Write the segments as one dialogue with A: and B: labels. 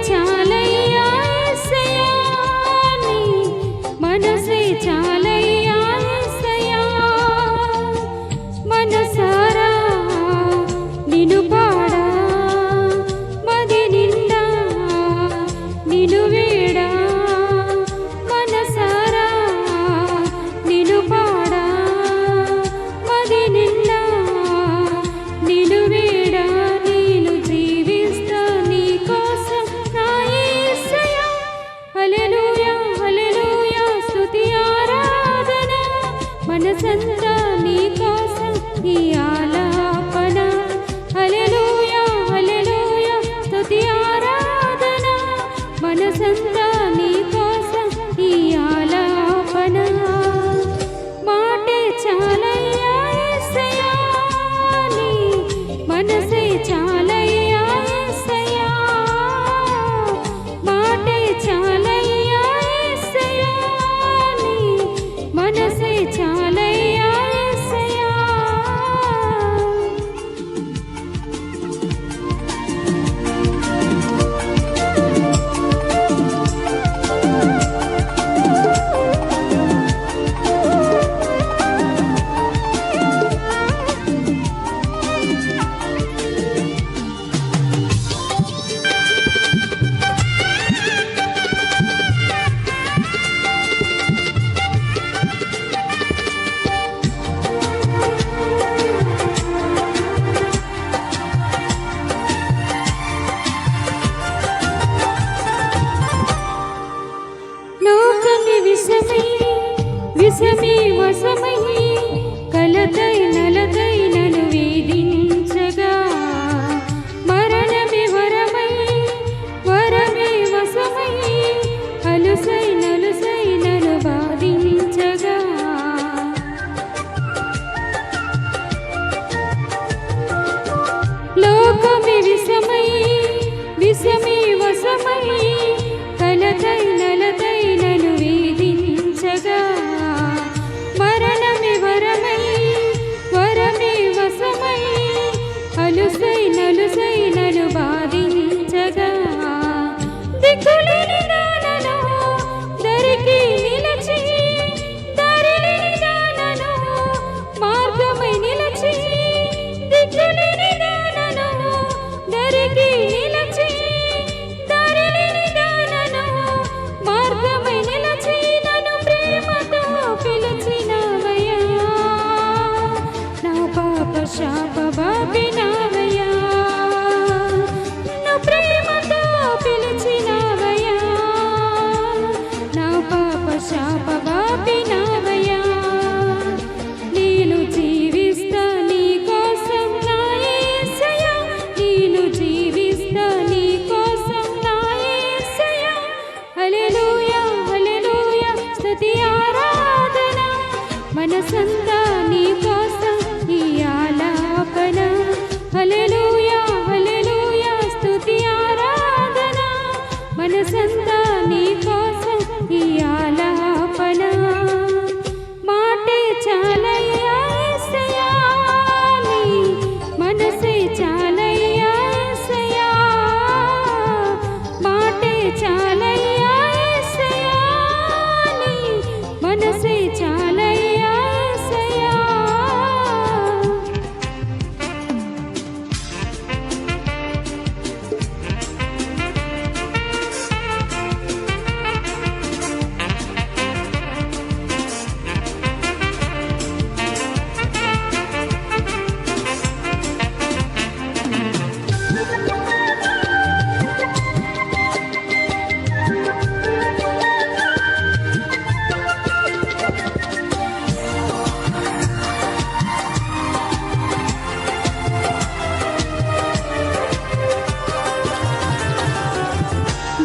A: చాలయ్యా యేసయ్యా నీ మనసే చాలయ్యా యేసయ్యా మనసారా నిన్ను పాడా మది నిండా నిన్ను వేడా మనసారా నిన్ను పాడా మది నిండా నిన్ను వేడా నేను జీవిస్తా నీ కోసం నా యేసయ్యా హల్లెలూయా హల్లెలూయా స్తుతి ఆరాధన మనసంతా నీ కోసం ఈ ఆలాపన హల్లెలూయా హల్లెలూయా స్తుతి ఆరాధన మనసంతా నీ కోసం ఈ ఆలాపన మాటే చాలయ్యా యేసయ్యా నీ మనసే చాలయ్యా యేసయ్యా మాటే చాలయ్యా యేసయ్యా నీ మనసే చాలయ్యా యేసయ్యా లోకమి విషమీ వశమై కలతై నలతై నన్ను వేధించగా మరణమే వరమై వరమే వశమై అలుసై నలుసై నన్ను బాధించగా లోకమి విషమీ వశమై కలతై నలతై నన్ను వేధించగా మరణమే వరమై వరమే వశమై అలుసై నలుసై నన్ను బాధించగా దిక్కులేని దానను దరికి నిలచి దారిలేని దానను మార్గమై నిలచి దిక్కులేని దానను దరికి నిలచి దారిలేని దానను మార్గమై నిలచి నన్ను ప్రేమతో పిలిచినవయ్యా నా పాప శాప బాపినవయ్యా నా ప్రేమతో పిలిచినవయ్యా నా పాప శాప బాపినవయ్యా నేను జీవిస్తా నీ కోసం నా యేసయ్యా నేను జీవిస్తా నీ కోసం నా యేసయ్యా హల్లెలూయా హల్లెలూయా స్తుతి ఆరాధన మనసంతా నీ కోసం ఈ ఆలాపన హల్లెలూయా హల్లెలూయా స్తుతి ఆరాధన మనసంతా నీ కోసం ఈ ఆలాపన మాటే చాలయ్యా యేసయ్యా నీ మనసే చాలయ్యా యేసయ్యా మాటే చాలయ్యా యేసయ్యా నీ మనసే చాలయ్యా యేసయ్యా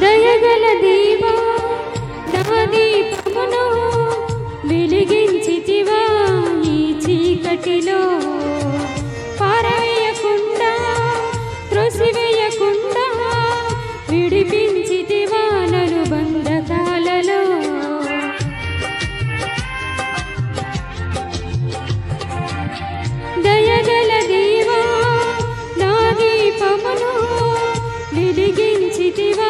A: దయగల దేవా నా దీపమును వెలిగించితివా ఈ చీకటిలో పారవేయకుండా త్రోసివేయకుండా విడిపించితివా నన్ను బంధకాలలో దయగల దేవా నా దీపమును వెలిగించితివా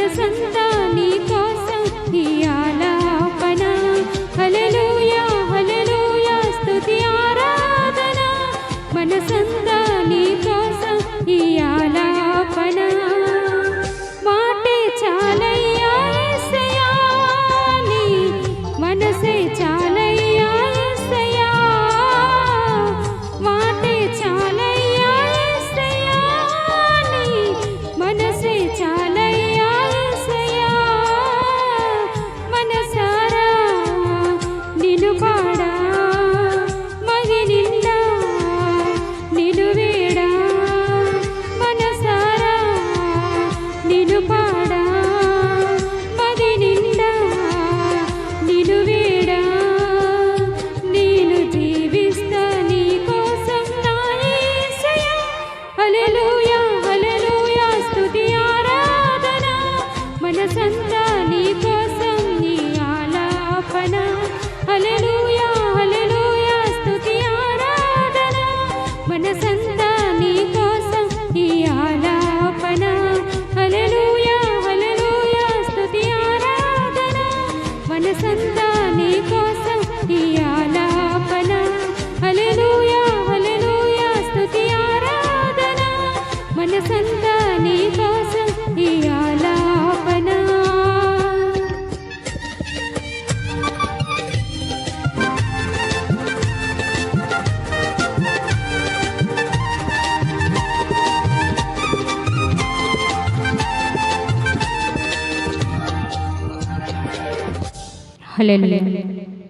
A: మనసంతా నీ కోసం ఈ ఆలాపన హల్లెలూయా హల్లెలూయా స్తుతి ఆరాధన మనసంతా నీ కోసం ఈ ఆలాపన మాటే చాలయ్యా యేసయ్యా నీ మనసే చాలయ్యా యేసయ్యా మాటే చాలయ్యా యేసయ్యా నీ మనసే చాలయ్యా యేసయ్యా మనసారా నిన్ను పాడా మది నిండా నిన్ను వేడా మనసారా నిన్ను పాడా మది నిండా నిన్ను వేడా నేను జీవిస్తా నీ కోసం నా యేసయ్యా హల్లెలూయా హల్లెలూయా స్తుతి ఆరాధన మనసంతా నీ కోసం నీ ఆలాపన హల్లెలూయా హల్లెలూయా స్తుతి ఆరాధన మనసంతా నీ కోసం ఈ ఆలాపన హల్లెలూయా హల్లెలూయా స్తుతి ఆరాధన మనసంతా నీ కోసం ఈ ఆలాపన హల్లెలూయా హల్లెలూయా స్తుతి ఆరాధన మనసంతా నీ కోసం ఈ ఆలాపన హల్లెలూయా